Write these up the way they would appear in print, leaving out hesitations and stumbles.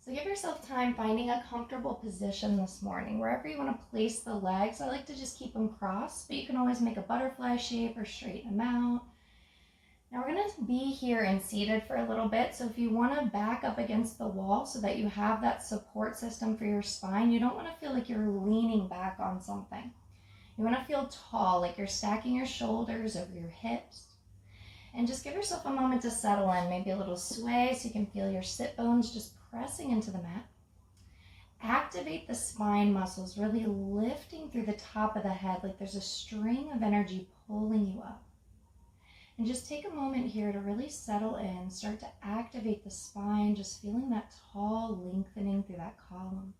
So give yourself time finding a comfortable position this morning. Wherever you want to place the legs, I like to just keep them crossed, but you can always make a butterfly shape or straighten them out. Now we're going to be here and seated for a little bit. So if you want to back up against the wall so that you have that support system for your spine, you don't want to feel like you're leaning back on something. You want to feel tall, like you're stacking your shoulders over your hips. And just give yourself a moment to settle in, maybe a little sway so you can feel your sit bones just pressing into the mat. Activate the spine muscles, really lifting through the top of the head like there's a string of energy pulling you up. And just take a moment here to really settle in, start to activate the spine, just feeling that tall lengthening through that column.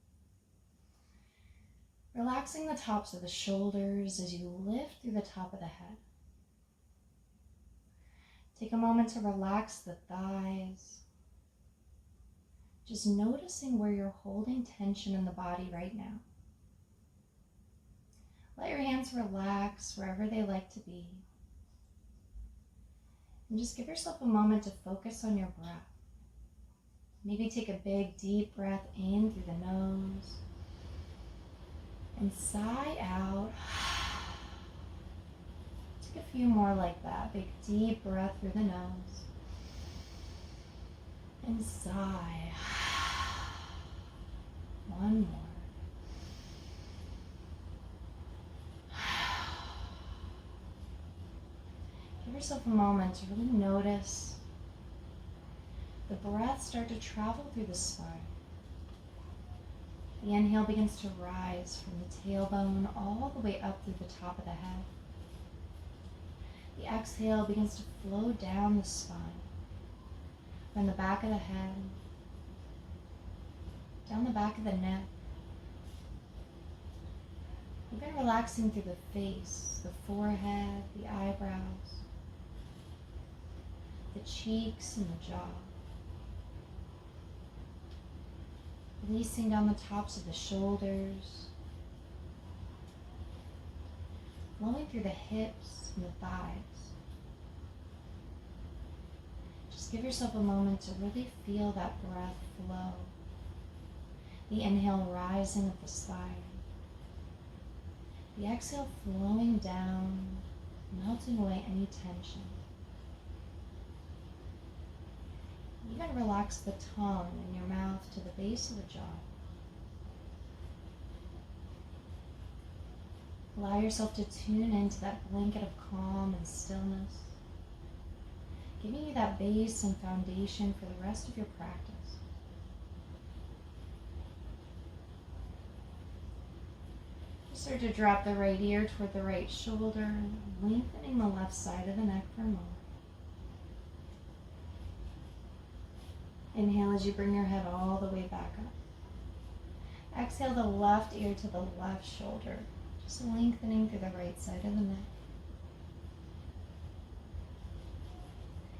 Relaxing the tops of the shoulders as you lift through the top of the head. Take a moment to relax the thighs. Just noticing where you're holding tension in the body right now. Let your hands relax wherever they like to be. And just give yourself a moment to focus on your breath. Maybe take a big, deep breath in through the nose. And sigh out. Take a few more like that. Big, deep breath through the nose. And sigh. One more. Give yourself a moment to really notice the breath start to travel through the spine. The inhale begins to rise from the tailbone all the way up through the top of the head. The exhale begins to flow down the spine, from the back of the head, down the back of the neck. Even relaxing through the face, the forehead, the eyebrows, the cheeks and the jaw. Releasing down the tops of the shoulders, flowing through the hips and the thighs. Just give yourself a moment to really feel that breath flow. The inhale rising up the spine. The exhale flowing down, melting away any tension. Even relax the tongue in your mouth to the base of the jaw. Allow yourself to tune into that blanket of calm and stillness, giving you that base and foundation for the rest of your practice. Just start to drop the right ear toward the right shoulder, lengthening the left side of the neck for a moment. Inhale as you bring your head all the way back up. Exhale the left ear to the left shoulder, just lengthening through the right side of the neck.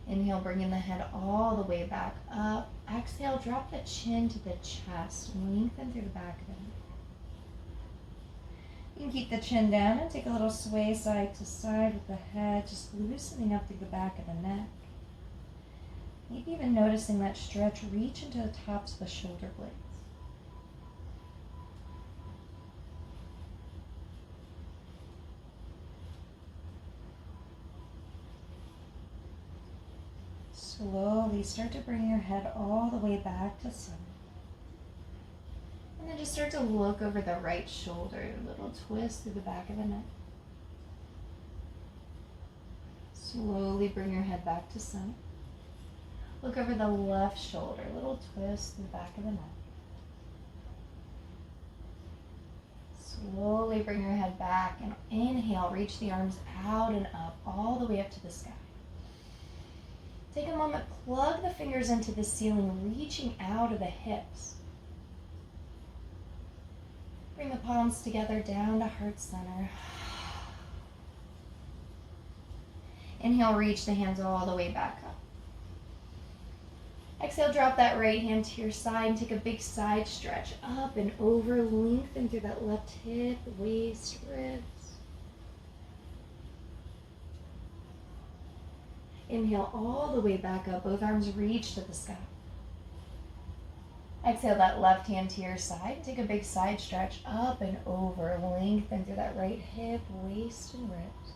Inhale, bringing the head all the way back up. Exhale, drop the chin to the chest and lengthen through the back of the neck. You can keep the chin down and take a little sway side to side with the head, just loosening up through the back of the neck. Maybe even noticing that stretch reach into the tops of the shoulder blades. Slowly start to bring your head all the way back to center. And then just start to look over the right shoulder, a little twist through the back of the neck. Slowly bring your head back to center. Look over the left shoulder, a little twist through the back of the neck. Slowly bring your head back and inhale, reach the arms out and up, all the way up to the sky. Take a moment, plug the fingers into the ceiling, reaching out of the hips. Bring the palms together down to heart center. Inhale, reach the hands all the way back up. Exhale, drop that right hand to your side and take a big side stretch up and over, lengthen through that left hip, waist, ribs. Inhale all the way back up, both arms reach to the sky. Exhale that left hand to your side. Take a big side stretch up and over. Lengthen through that right hip, waist, and ribs.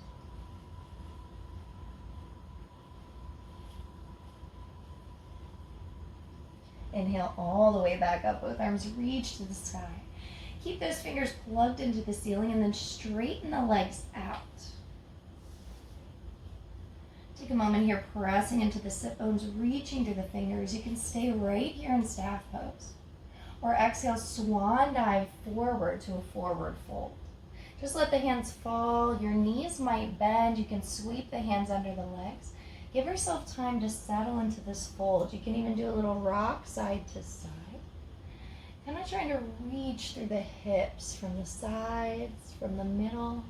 Inhale all the way back up. Both arms reach to the sky. Keep those fingers plugged into the ceiling and then straighten the legs out. Take a moment here, pressing into the sit bones, reaching through the fingers. You can stay right here in staff pose. Or exhale, swan dive forward to a forward fold. Just let the hands fall. Your knees might bend. You can sweep the hands under the legs. Give yourself time to settle into this fold. You can even do a little rock side to side. Kind of trying to reach through the hips, from the sides, from the middle.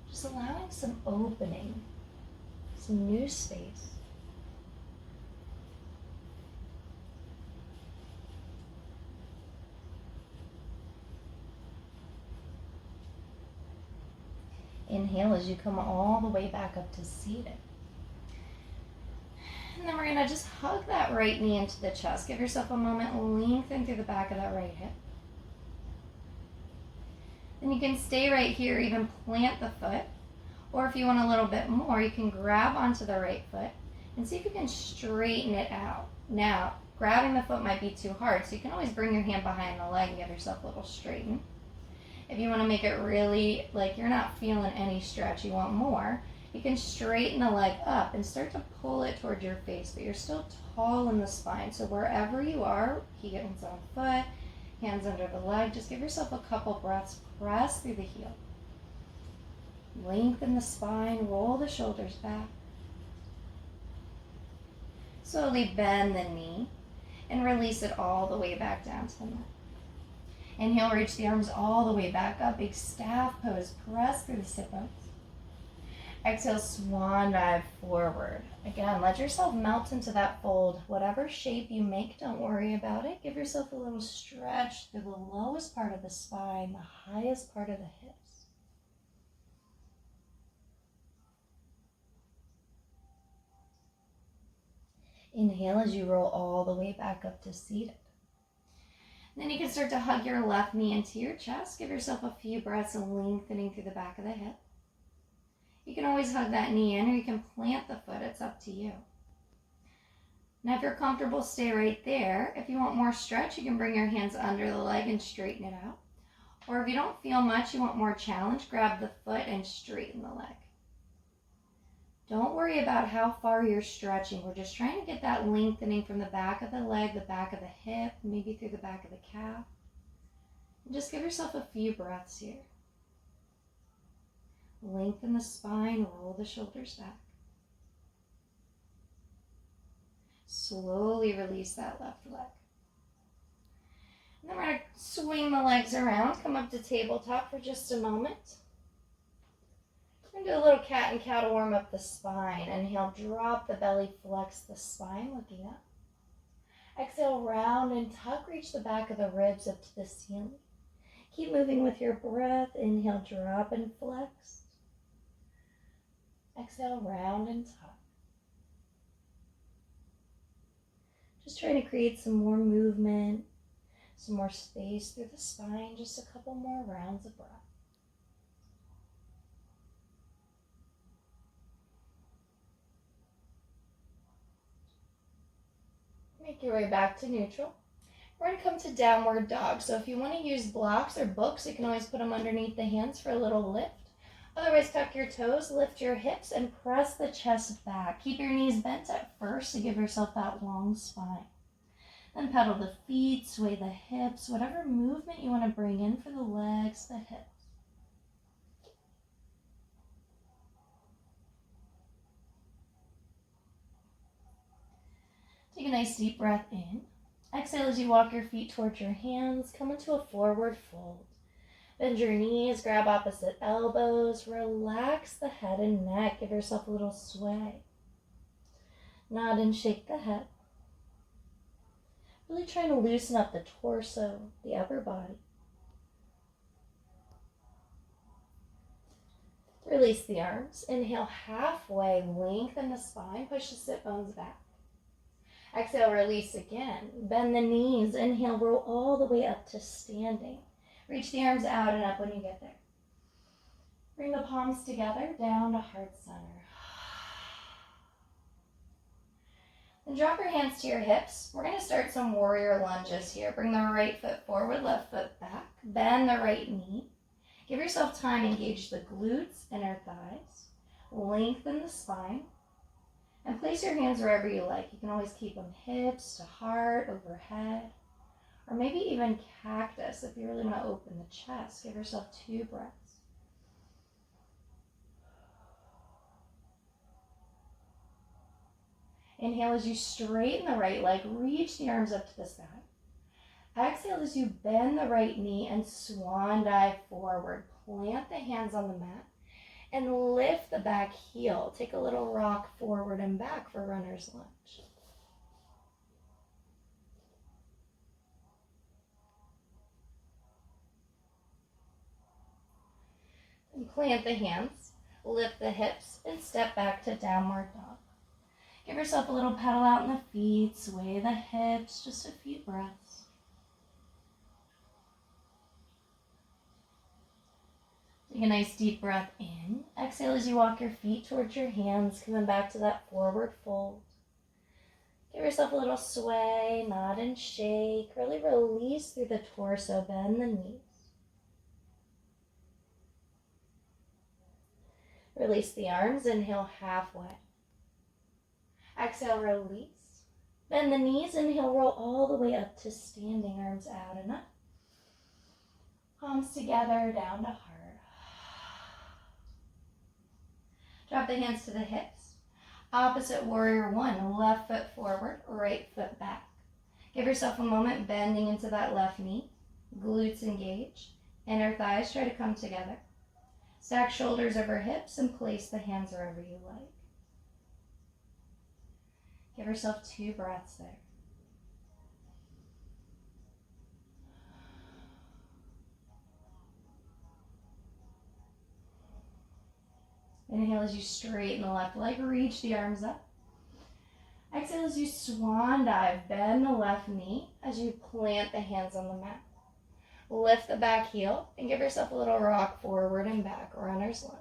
Just allowing some opening, some new space. Inhale as you come all the way back up to seated. And then we're going to just hug that right knee into the chest. Give yourself a moment, lengthen through the back of that right hip. Then you can stay right here, even plant the foot. Or if you want a little bit more, you can grab onto the right foot and see if you can straighten it out. Now, grabbing the foot might be too hard, so you can always bring your hand behind the leg and give yourself a little straighten. If you want to make it really like you're not feeling any stretch, you want more, you can straighten the leg up and start to pull it toward your face, but you're still tall in the spine. So wherever you are, hands on foot, hands under the leg, just give yourself a couple breaths, press through the heel. Lengthen the spine, roll the shoulders back. Slowly bend the knee and release it all the way back down to the mat. Inhale, reach the arms all the way back up, big staff pose, press through the sit bones. Exhale, swan dive forward. Again, let yourself melt into that fold. Whatever shape you make, don't worry about it. Give yourself a little stretch through the lowest part of the spine, the highest part of the hips. Inhale as you roll all the way back up to seated. Then you can start to hug your left knee into your chest. Give yourself a few breaths of lengthening through the back of the hip. You can always hug that knee in, or you can plant the foot. It's up to you. Now, if you're comfortable, stay right there. If you want more stretch, you can bring your hands under the leg and straighten it out. Or if you don't feel much, you want more challenge, grab the foot and straighten the leg. Don't worry about how far you're stretching. We're just trying to get that lengthening from the back of the leg, the back of the hip, maybe through the back of the calf. And just give yourself a few breaths here. Lengthen the spine, roll the shoulders back. Slowly release that left leg. And then we're going to swing the legs around, come up to tabletop for just a moment. We're going to do a little cat and cow to warm up the spine. Inhale, drop the belly, flex the spine, looking up. Exhale, round and tuck, reach the back of the ribs up to the ceiling. Keep moving with your breath. Inhale, drop and flex. Exhale, round and tuck. Just trying to create some more movement, some more space through the spine, just a couple more rounds of breath. Make your way back to neutral. We're going to come to downward dog. So if you want to use blocks or books, you can always put them underneath the hands for a little lift. Otherwise, tuck your toes, lift your hips, and press the chest back. Keep your knees bent at first to give yourself that long spine. Then pedal the feet, sway the hips, whatever movement you want to bring in for the legs, the hips. Take a nice deep breath in. Exhale as you walk your feet towards your hands. Come into a forward fold. Bend your knees, grab opposite elbows. Relax the head and neck. Give yourself a little sway. Nod and shake the head. Really trying to loosen up the torso, the upper body. Release the arms. Inhale halfway, lengthen the spine, push the sit bones back. Exhale, release again. Bend the knees. Inhale, roll all the way up to standing. Reach the arms out and up when you get there. Bring the palms together, down to heart center. Then drop your hands to your hips. We're going to start some warrior lunges here. Bring the right foot forward, left foot back. Bend the right knee. Give yourself time, engage the glutes, inner thighs. Lengthen the spine. And place your hands wherever you like. You can always keep them hips to heart, overhead. Or maybe even cactus if you really want to open the chest. Give yourself 2 breaths. Inhale as you straighten the right leg, reach the arms up to the sky. Exhale as you bend the right knee and swan dive forward. Plant the hands on the mat and lift the back heel. Take a little rock forward and back for runner's lunge. And plant the hands, lift the hips, and step back to downward dog. Give yourself a little pedal out in the feet, sway the hips, just a few breaths. Take a nice deep breath in. Exhale as you walk your feet towards your hands, coming back to that forward fold. Give yourself a little sway, nod and shake. Really release through the torso, bend the knees. Release the arms, inhale halfway. Exhale, release. Bend the knees, inhale, roll all the way up to standing, arms out and up. Palms together, down to heart. Drop the hands to the hips. Opposite warrior 1, left foot forward, right foot back. Give yourself a moment bending into that left knee. Glutes engage. Inner thighs try to come together. Stack shoulders over hips and place the hands wherever you like. Give yourself 2 breaths there. Inhale as you straighten the left leg, reach the arms up. Exhale as you swan dive, bend the left knee as you plant the hands on the mat. Lift the back heel and give yourself a little rock forward and back, runner's lunge.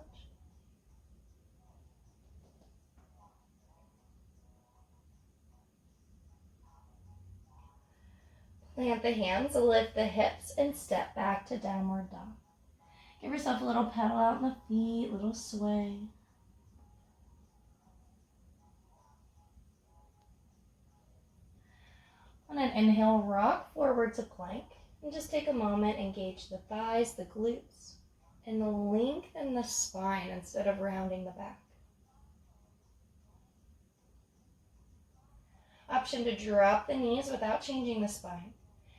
Plant the hands, lift the hips, and step back to downward dog. Give yourself a little pedal out in the feet, little sway. On an inhale, rock forward to plank. And just take a moment, engage the thighs, the glutes, and lengthen the spine instead of rounding the back. Option to drop the knees without changing the spine.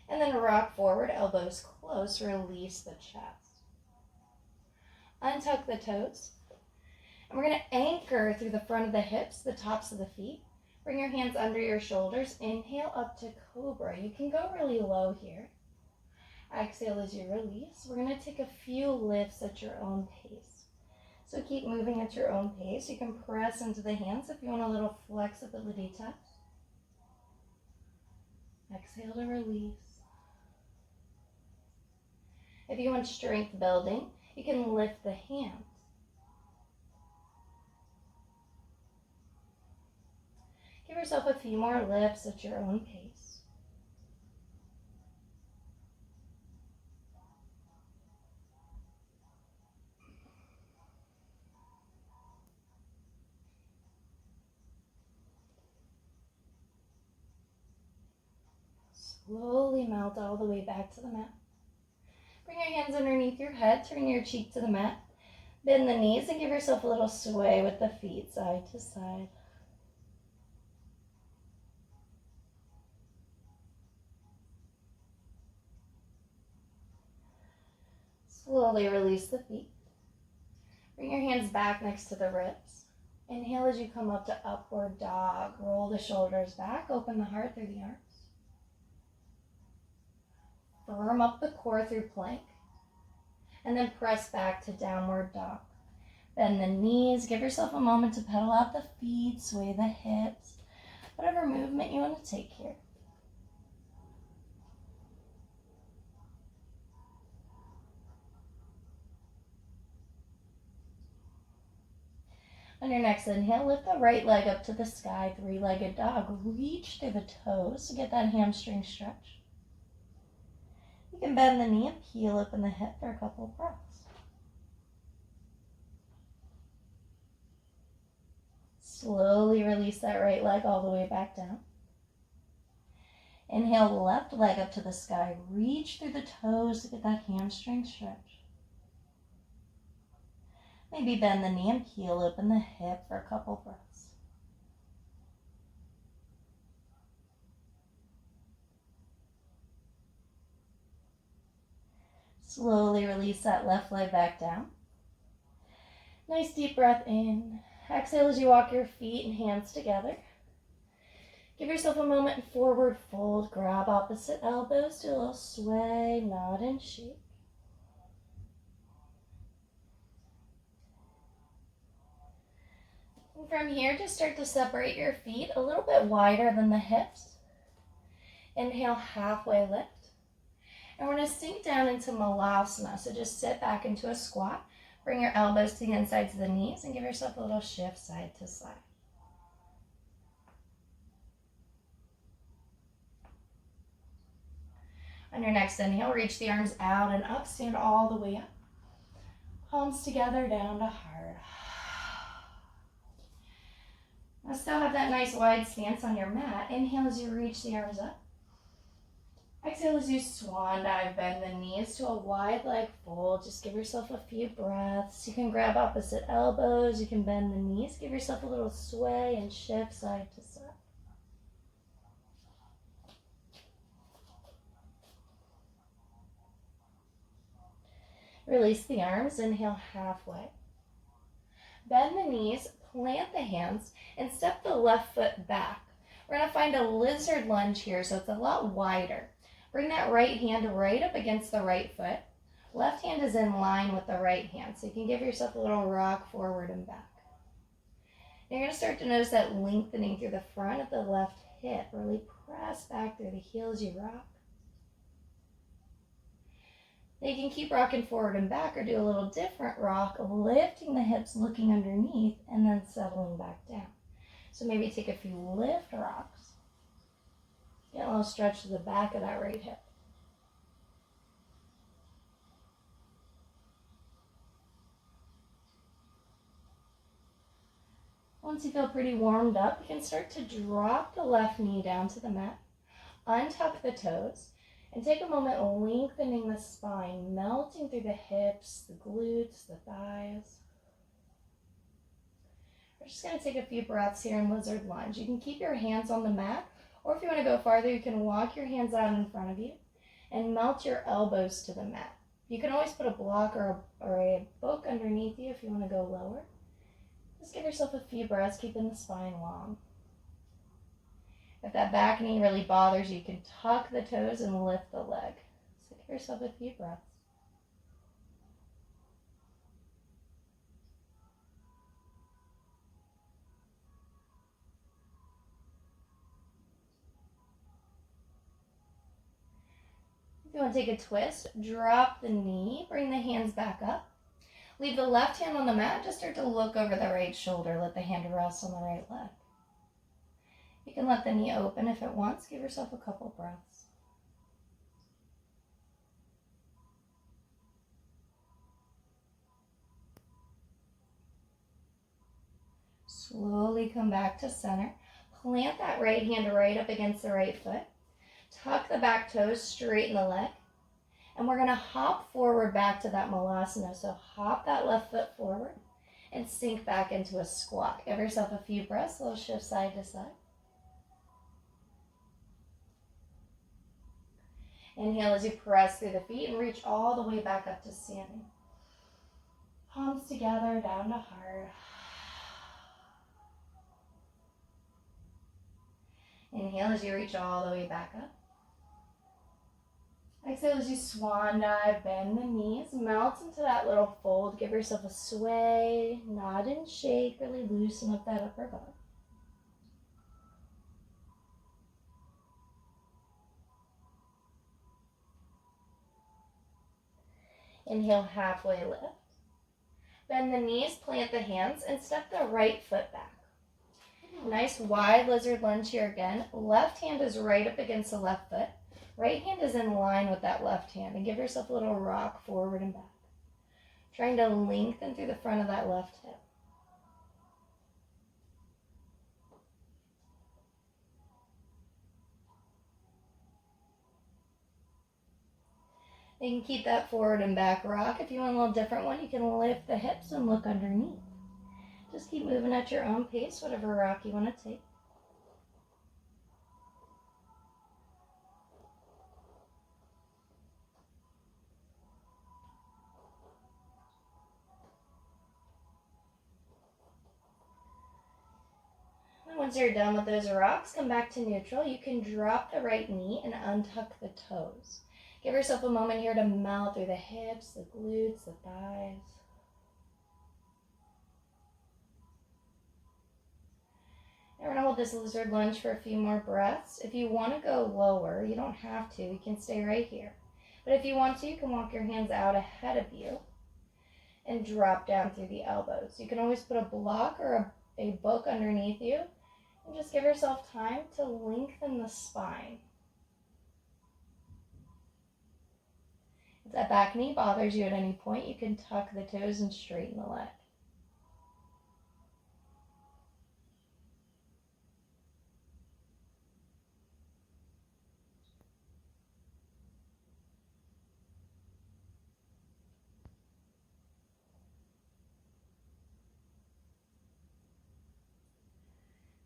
And then rock forward, elbows close, release the chest. Untuck the toes. And we're going to anchor through the front of the hips, the tops of the feet. Bring your hands under your shoulders. Inhale up to cobra. You can go really low here. Exhale as you release. We're going to take a few lifts at your own pace. So keep moving at your own pace. You can press into the hands if you want a little flexibility touch. Exhale to release. If you want strength building, you can lift the hands. Give yourself a few more lifts at your own pace. Slowly melt all the way back to the mat. Bring your hands underneath your head, turn your cheek to the mat. Bend the knees and give yourself a little sway with the feet side to side. Slowly release the feet. Bring your hands back next to the ribs. Inhale as you come up to upward dog. Roll the shoulders back, open the heart through the arms. Firm up the core through plank. And then press back to downward dog. Bend the knees, give yourself a moment to pedal out the feet, sway the hips. whatever movement you want to take here. On your next inhale, lift the right leg up to the sky, three-legged dog. Reach through the toes to get that hamstring stretch. You can bend the knee and peel open the hip for a couple of breaths. Slowly release that right leg all the way back down. Inhale the left leg up to the sky. Reach through the toes to get that hamstring stretch. Maybe bend the knee and peel open the hip for a couple breaths. Slowly release that left leg back down. Nice deep breath in. Exhale as you walk your feet and hands together. Give yourself a moment in forward fold. Grab opposite elbows. Do a little sway, nod, and shake. And from here, just start to separate your feet a little bit wider than the hips. Inhale, halfway lift. And we're going to sink down into Malasana. So just sit back into a squat. Bring your elbows to the insides of the knees and give yourself a little shift side to side. On your next inhale, reach the arms out and up. Stand all the way up. Palms together, down to heart. Now still have that nice wide stance on your mat. Inhale as you reach the arms up. Exhale as you swan dive, bend the knees to a wide leg fold. Just give yourself a few breaths. You can grab opposite elbows. You can bend the knees. Give yourself a little sway and shift side to side. Release the arms. Inhale halfway. Bend the knees, plant the hands, and step the left foot back. We're going to find a lizard lunge here, so it's a lot wider. Bring that right hand right up against the right foot. Left hand is in line with the right hand, so you can give yourself a little rock forward and back. You're going to start to notice that lengthening through the front of the left hip. Really press back through the heels you rock. Now you can keep rocking forward and back or do a little different rock, lifting the hips, looking underneath, and then settling back down. So maybe take a few lift rocks. Get a little stretch to the back of that right hip. Once you feel pretty warmed up, you can start to drop the left knee down to the mat, untuck the toes, and take a moment lengthening the spine, melting through the hips, the glutes, the thighs. We're just going to take a few breaths here in lizard lunge. You can keep your hands on the mat, or if you want to go farther, you can walk your hands out in front of you and melt your elbows to the mat. You can always put a block or a book underneath you if you want to go lower. Just give yourself a few breaths, keeping the spine long. If that back knee really bothers you, you can tuck the toes and lift the leg. So give yourself a few breaths. If you want to take a twist, drop the knee, bring the hands back up. Leave the left hand on the mat, just start to look over the right shoulder. Let the hand rest on the right leg. You can let the knee open if it wants. Give yourself a couple breaths. Slowly come back to center. Plant that right hand right up against the right foot. Tuck the back toes, straighten the leg. And we're going to hop forward back to that Malasana. So hop that left foot forward and sink back into a squat. Give yourself a few breaths, a little shift side to side. Inhale as you press through the feet and reach all the way back up to standing. Palms together, down to heart. Inhale as you reach all the way back up. Exhale as you swan dive, bend the knees, melt into that little fold. Give yourself a sway, nod and shake, really loosen up that upper body. Inhale, halfway lift. Bend the knees, plant the hands, and step the right foot back. Nice wide lizard lunge here again. Left hand is right up against the left foot. Right hand is in line with that left hand, and give yourself a little rock forward and back. Trying to lengthen through the front of that left hip. You can keep that forward and back rock. If you want a little different one, you can lift the hips and look underneath. Just keep moving at your own pace, whatever rock you want to take. And once you're done with those rocks, come back to neutral. You can drop the right knee and untuck the toes. Give yourself a moment here to melt through the hips, the glutes, the thighs. Now we're going to hold this lizard lunge for a few more breaths. If you want to go lower, you don't have to. You can stay right here. But if you want to, you can walk your hands out ahead of you and drop down through the elbows. You can always put a block or a book underneath you and just give yourself time to lengthen the spine. If that back knee bothers you at any point, you can tuck the toes and straighten the leg.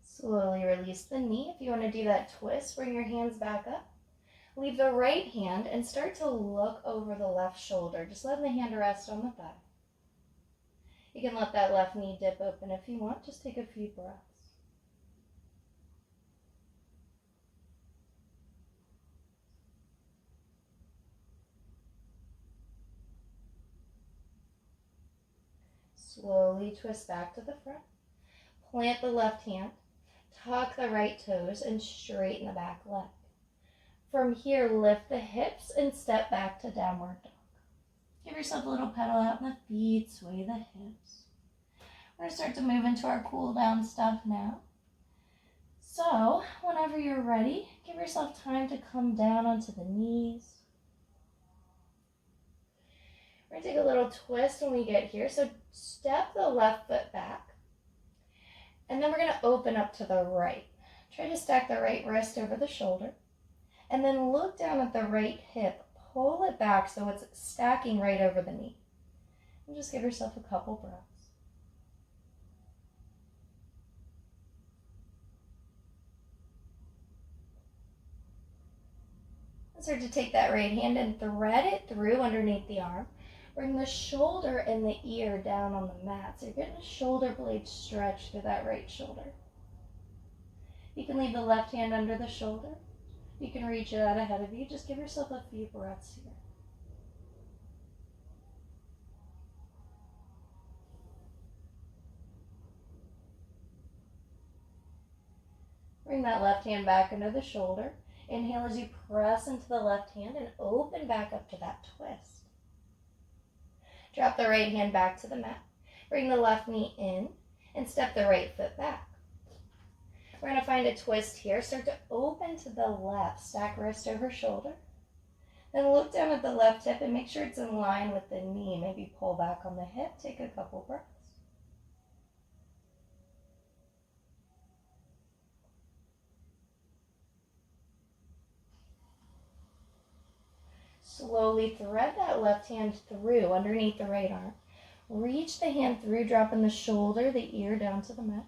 Slowly release the knee. If you want to do that twist, bring your hands back up. Leave the right hand and start to look over the left shoulder. Just letting the hand rest on the thigh. You can let that left knee dip open if you want. Just take a few breaths. Slowly twist back to the front. Plant the left hand. Tuck the right toes and straighten the back leg. From here, lift the hips and step back to downward dog. Give yourself a little pedal out in the feet, sway the hips. We're going to start to move into our cool down stuff now. So, whenever you're ready, give yourself time to come down onto the knees. We're going to take a little twist when we get here. So step the left foot back. And then we're going to open up to the right. Try to stack the right wrist over the shoulder. And then look down at the right hip. Pull it back so it's stacking right over the knee. And just give yourself a couple breaths. And start to take that right hand and thread it through underneath the arm. Bring the shoulder and the ear down on the mat. So you're getting a shoulder blade stretch through that right shoulder. You can leave the left hand under the shoulder. You can reach it out ahead of you. Just give yourself a few breaths here. Bring that left hand back under the shoulder. Inhale as you press into the left hand and open back up to that twist. Drop the right hand back to the mat. Bring the left knee in and step the right foot back. We're going to find a twist here. Start to open to the left. Stack wrist over shoulder. Then look down at the left hip and make sure it's in line with the knee. Maybe pull back on the hip. Take a couple breaths. Slowly thread that left hand through underneath the right arm. Reach the hand through, dropping the shoulder, the ear down to the mat.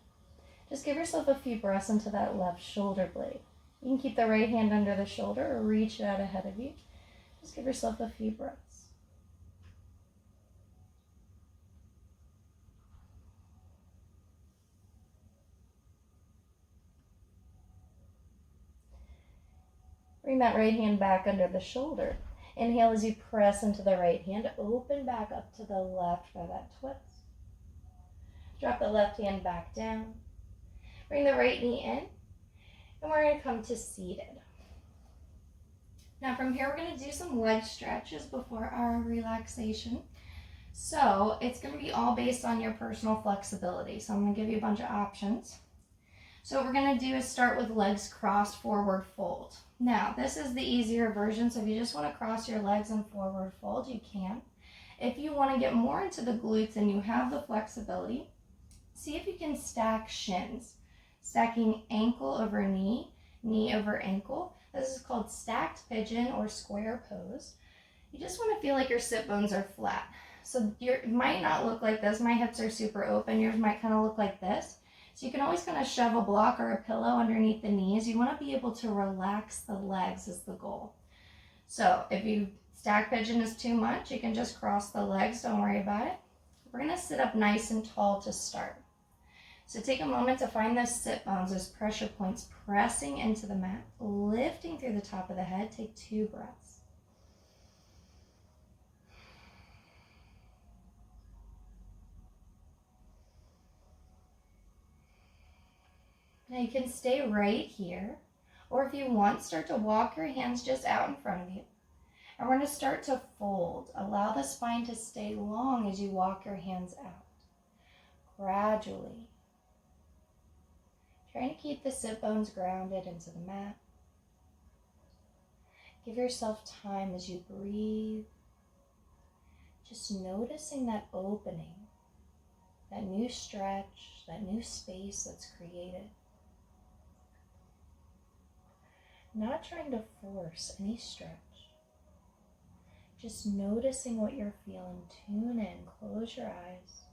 Just give yourself a few breaths into that left shoulder blade. You can keep the right hand under the shoulder or reach it out ahead of you. Just give yourself a few breaths. Bring that right hand back under the shoulder. Inhale as you press into the right hand. Open back up to the left for that twist. Drop the left hand back down. Bring the right knee in. And we're going to come to seated. Now from here, we're gonna do some leg stretches before our relaxation. So it's gonna be all based on your personal flexibility. So I'm gonna give you a bunch of options. So what we're gonna do is start with legs crossed, forward fold. Now, this is the easier version, so if you just wanna cross your legs and forward fold, you can. If you wanna get more into the glutes and you have the flexibility, see if you can stack shins. Stacking ankle over knee, knee over ankle. This is called stacked pigeon or square pose. You just wanna feel like your sit bones are flat. So it might not look like this. My hips are super open. Yours might kind of look like this. So you can always kind of shove a block or a pillow underneath the knees. You want to be able to relax the legs is the goal. So if you stack pigeon is too much, you can just cross the legs. Don't worry about it. We're going to sit up nice and tall to start. So take a moment to find those sit bones, those pressure points pressing into the mat, lifting through the top of the head. Take 2 breaths. Now you can stay right here, or if you want, start to walk your hands just out in front of you. And we're going to start to fold. Allow the spine to stay long as you walk your hands out. Gradually. Trying to keep the sit bones grounded into the mat. Give yourself time as you breathe. Just noticing that opening, that new stretch, that new space that's created. Not trying to force any stretch. Just noticing what you're feeling. Tune in, close your eyes.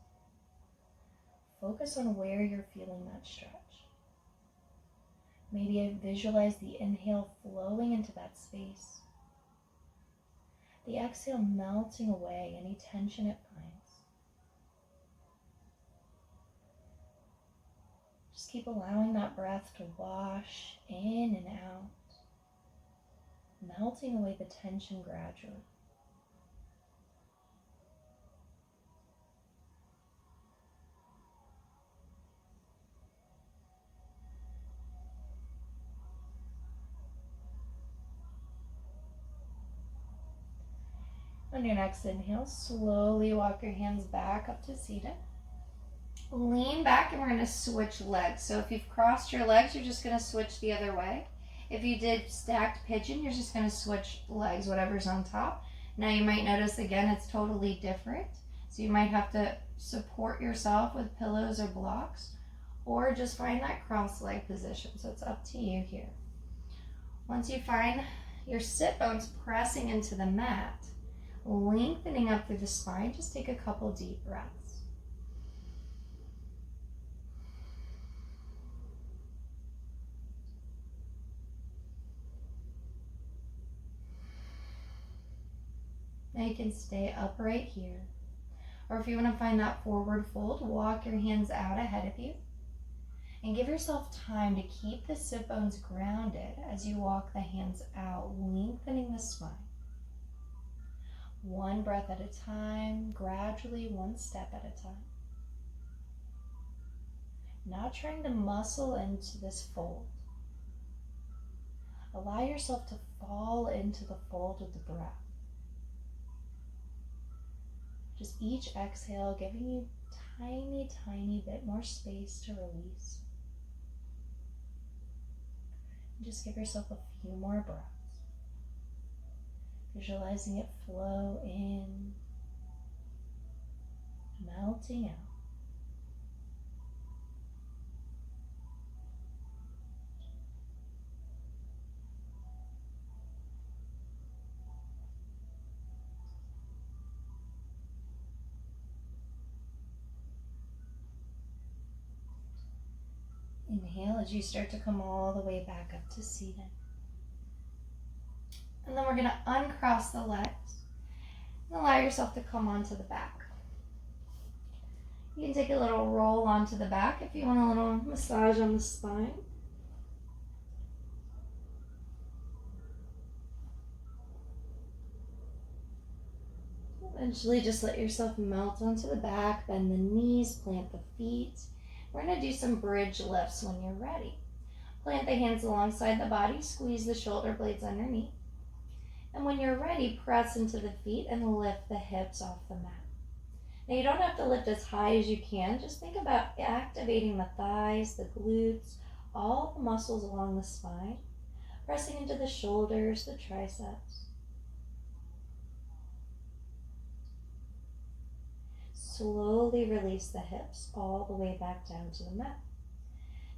Focus on where you're feeling that stretch. Maybe visualize the inhale flowing into that space. The exhale melting away any tension it finds. Just keep allowing that breath to wash in and out. Melting away the tension gradually. On your next inhale, slowly walk your hands back up to seated. Lean back and we're going to switch legs. So if you've crossed your legs, you're just going to switch the other way. If you did stacked pigeon, you're just going to switch legs, whatever's on top. Now you might notice again it's totally different. So you might have to support yourself with pillows or blocks, or just find that cross leg position. So it's up to you here. Once you find your sit bones pressing into the mat, lengthening up through the spine, just take a couple deep breaths. Now you can stay upright here. Or if you want to find that forward fold, walk your hands out ahead of you. And give yourself time to keep the sit bones grounded as you walk the hands out, lengthening the spine. One breath at a time, gradually, one step at a time. Not trying to muscle into this fold. Allow yourself to fall into the fold with the breath. Just each exhale giving you tiny, tiny bit more space to release. And just give yourself a few more breaths. Visualizing it flow in, melting out. Inhale as you start to come all the way back up to seated. And then we're going to uncross the legs and allow yourself to come onto the back. You can take a little roll onto the back if you want a little massage on the spine. Eventually just let yourself melt onto the back, bend the knees, plant the feet. We're going to do some bridge lifts when you're ready. Plant the hands alongside the body, squeeze the shoulder blades underneath. And when you're ready, press into the feet and lift the hips off the mat. Now you don't have to lift as high as you can. Just think about activating the thighs, the glutes, all the muscles along the spine, pressing into the shoulders, the triceps. Slowly release the hips all the way back down to the mat.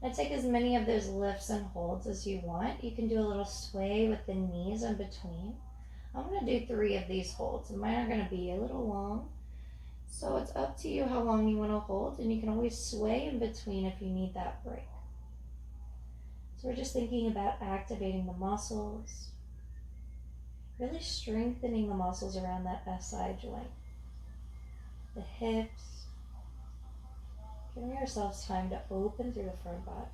Now take as many of those lifts and holds as you want. You can do a little sway with the knees in between. I'm going to do 3 of these holds, and mine are going to be a little long. So it's up to you how long you want to hold, and you can always sway in between if you need that break. So we're just thinking about activating the muscles, really strengthening the muscles around that SI joint, the hips, giving yourselves time to open through the front body.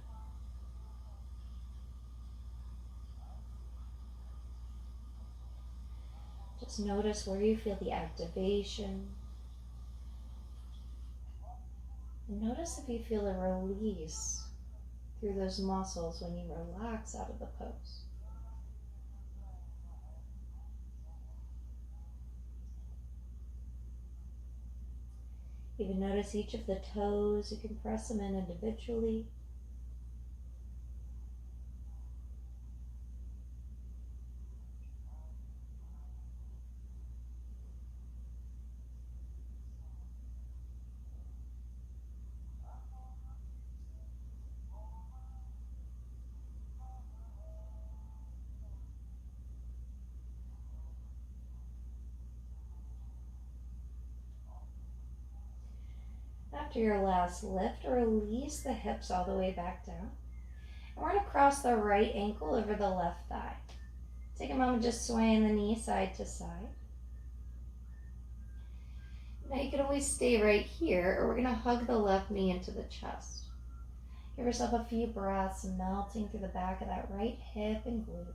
Just notice where you feel the activation. And notice if you feel a release through those muscles when you relax out of the pose. Even notice each of the toes. You can press them in individually. After your last lift, release the hips all the way back down. And we're going to cross the right ankle over the left thigh. Take a moment just swaying the knee side to side. Now you can always stay right here, or we're going to hug the left knee into the chest. Give yourself a few breaths, melting through the back of that right hip and glute.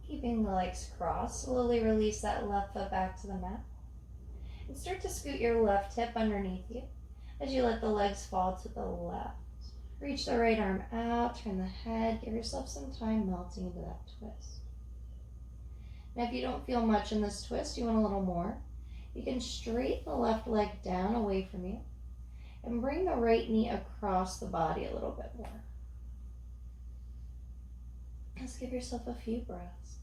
Keeping the legs crossed, slowly release that left foot back to the mat. And start to scoot your left hip underneath you as you let the legs fall to the left. Reach the right arm out, turn the head, give yourself some time melting into that twist. Now if you don't feel much in this twist, you want a little more, you can straighten the left leg down away from you and bring the right knee across the body a little bit more. Just give yourself a few breaths.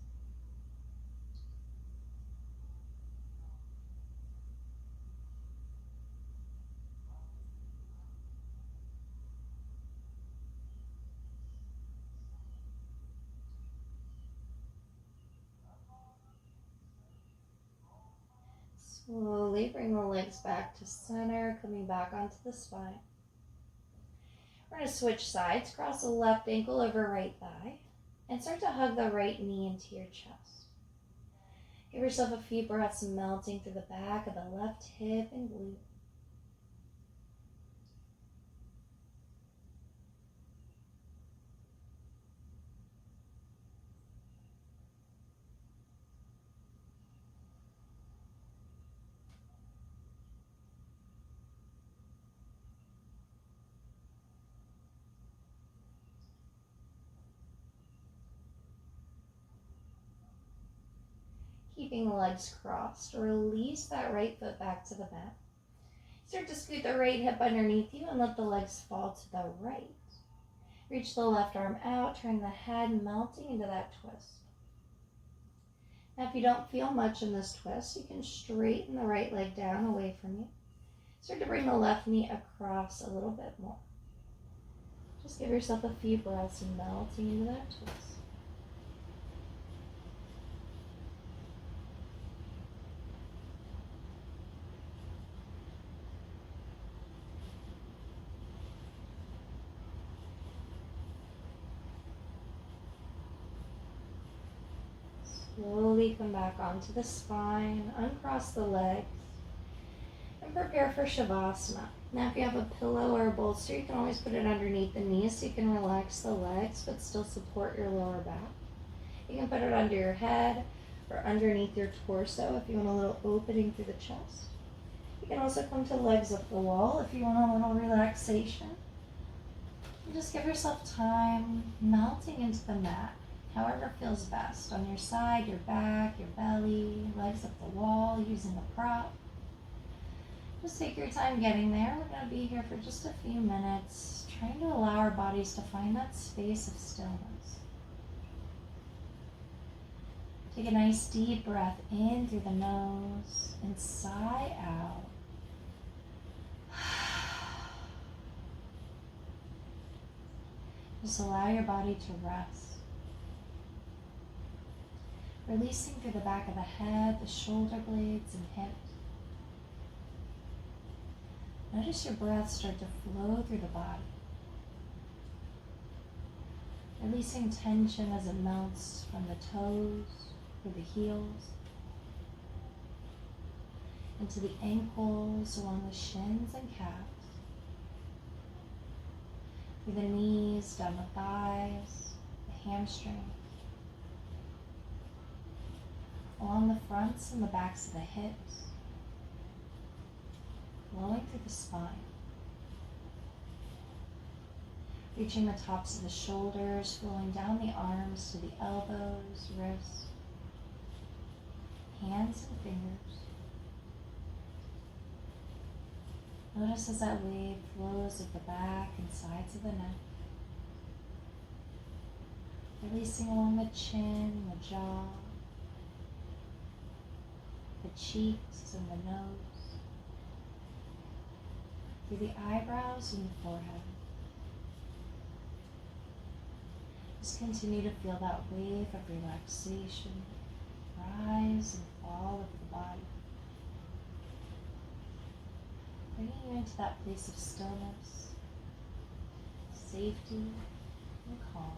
Slowly bring the legs back to center, coming back onto the spine. We're going to switch sides, cross the left ankle over right thigh, and start to hug the right knee into your chest. Give yourself a few breaths melting through the back of the left hip and glute. Keeping the legs crossed, release that right foot back to the mat. Start to scoot the right hip underneath you and let the legs fall to the right. Reach the left arm out, turn the head, melting into that twist. Now if you don't feel much in this twist, you can straighten the right leg down away from you. Start to bring the left knee across a little bit more. Just give yourself a few breaths melting into that twist. Slowly come back onto the spine, uncross the legs, and prepare for Shavasana. Now if you have a pillow or a bolster, you can always put it underneath the knees so you can relax the legs but still support your lower back. You can put it under your head or underneath your torso if you want a little opening through the chest. You can also come to legs up the wall if you want a little relaxation. And just give yourself time melting into the mat, however feels best. On your side, your back, your belly, legs up the wall, using a prop. Just take your time getting there. We're going to be here for just a few minutes, trying to allow our bodies to find that space of stillness. Take a nice deep breath in through the nose and sigh out. Just allow your body to rest. Releasing through the back of the head, the shoulder blades and hips. Notice your breath start to flow through the body. Releasing tension as it melts from the toes, through the heels, into the ankles, along the shins and calves, through the knees, down the thighs, the hamstrings, along the fronts and the backs of the hips, flowing through the spine, reaching the tops of the shoulders, flowing down the arms to the elbows, wrists, hands and fingers. Notice as that wave flows up the back and sides of the neck, releasing along the chin, the jaw, the cheeks and the nose, through the eyebrows and the forehead. Just continue to feel that wave of relaxation rise and fall over the body, bringing you into that place of stillness, safety, and calm.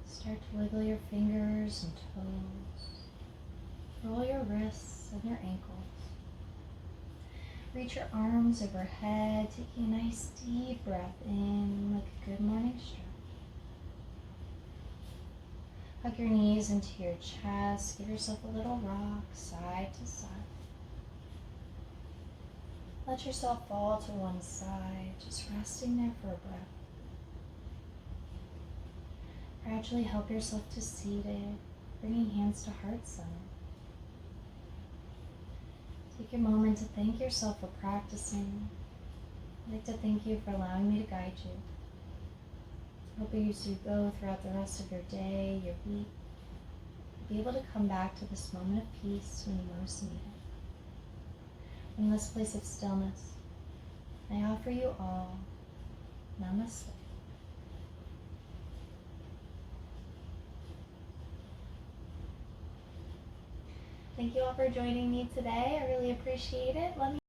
Start to wiggle your fingers and toes. Roll your wrists and your ankles. Reach your arms overhead, taking a nice deep breath in like a good morning stretch. Hug your knees into your chest. Give yourself a little rock side to side. Let yourself fall to one side, just resting there for a breath. Gradually help yourself to seated, bringing hands to heart center. Take a moment to thank yourself for practicing. I'd like to thank you for allowing me to guide you. I hope as you go throughout the rest of your day, your week, you'll be able to come back to this moment of peace when you most need it. In this place of stillness, I offer you all Namaste. Thank you all for joining me today. I really appreciate it. Let me